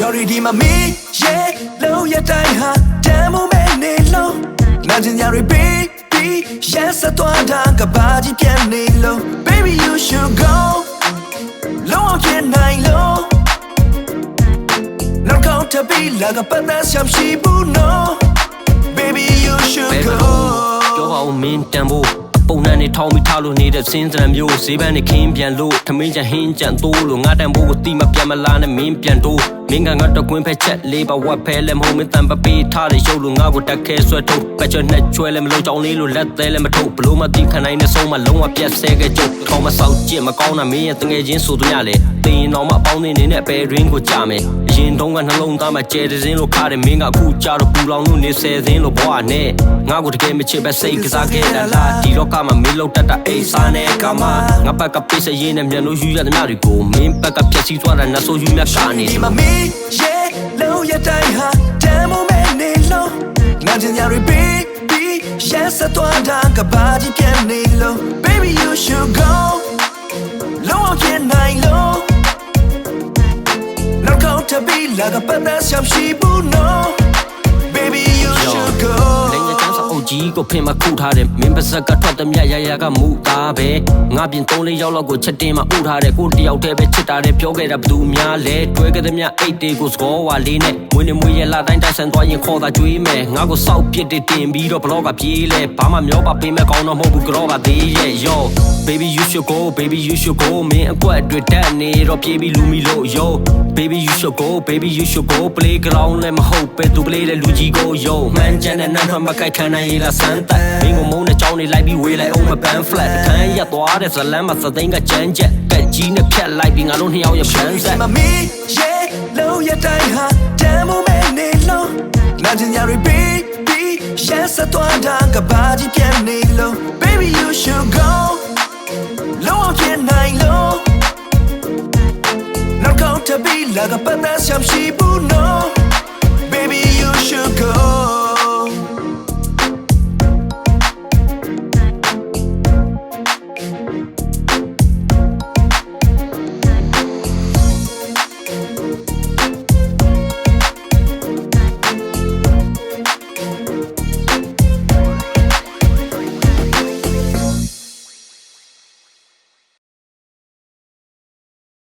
Shorty di ma me yeah low ya dai ha damn me ne low na jin ya re baby yes I thought da ka ba ji pian ne low baby you should go low can I low no count to be like a but that's some she bu no baby you should go ပြောပါဦးမင်းတန်ဖို့ပုံနှံနေထောင်းပြီးထားလို့နေတဲ့စင်းစံမျိုးဈေးပန်းနဲ့ခင်းပြန်လို့ထမင်းချဟင်းကြံတိုးလို့ငါတန်ဖို့ကိုတိမပြန်မလားနဲ့မင်းပြန်တိုးမင်းကငါတော့ကွင်းဖက်ချက်လေးပါဝက်ဖဲလဲမဟုတ်မင်းတန်ပပေးထားတဲ့ရုပ်လို့ငါကိုတက်ခဲဆွဲထုတ်ကချွတ်နဲ့ချွဲလဲမလုံးကြောင်လေးလို့လက်သေးလဲမထုတ်ဘလို့မသိခံနိုင်တဲ့ဆုံးမလုံးဝပြတ်ဆဲခဲ့ကြုတ်ထောင်းမဆောက်ကြည့်မကောင်းတာမင်းရဲ့တငယ်ချင်းဆိုသူရလေတင်ရင်တော့မအပေါင်းနေနဲ့ပဲရင်းကိုကြမယ်အရင်တုန်းကနှလုံးသားမှာကျဲတဲ့စင်းလို့ခါတယ်မင်းကအခုကြတော့ပူလောင်လို့နေဆဲစင်းလို့ဘွားနဲ့ငါကိုတကယ်မချစ်ပဲစိတ်ကစားခဲ့တာလားဒီတော့ကမှမင်းလောက်တတ်တာအိစားနဲ့ကမှငါဘက်ကပိစရင်နဲ့မြန်လို့ယူရတဲ့မြတွေကိုမင်းဘက်ကပြက်စီးသွားတာနှဆိုးယူမြရှာနေဒီမှာ me yeah low ya dai ha damn me ne low na jin ya re baby yes I thought da ka ba ji pian ne low baby you should go low can I low no count to be like a but that's some she bu no baby you should go ကြီးကိုဖင်မခုထားတယ်မင်းပါဇက်ကထွက်တဲ့မြတ်ရရကမူသားပဲငါပြင်3-4ရောက်လောက်ကိုချက်တင်မှာဥထားတယ်ကိုတယောက်တည်းပဲချစ်တာတယ်ပြောခဲ့တာဘသူများလဲတွဲခဲ့တဲ့မြတ်အိတ်တွေကိုစကောဝါလေးနဲ့မွေးနေမွေးရလာတိုင်းတိုက်ဆန်သွားရင်ခေါ်တာကြွေးမယ်ငါကိုစောက်ပစ်တင်ပြီးတော့ဘလော့ကပြေးလဲဘာမှမျောပါပေးမဲ့ကောင်းတော့မဟုတ်ဘူးကြောပါသေးရဲ့ yo baby you should go baby you should go မင်းအကွက်တွေတက်နေတော့ပြေးပြီးလူမီလို့ yo baby you should go baby you should go play ground လဲမဟုတ်ပဲသူ play လဲလူကြီးကို yo မှန်ချန်တဲ့နန်းထွက်မကိုက်ခံနိုင်ရလားစမ်းတက်မင်းကိုမုန်းတဲ့ကြောင်းနေလိုက်ပြီးဝေးလိုက်အောင်မပန်း flat ခန်းရသွားတဲ့ဇလန်းမှာစသိန်းကကြမ်းကြက်ကက်ကြီးနဲ့ဖြတ်လိုက်ပြီးငါတို့နှစ်ယောက်ရပန်းဆက် me yeah low ya dai ha damn me ne low na jin ya re baby yes I thought da ka ba ji pian ne low baby you should go low can I low no count to be like a but that's some she bu no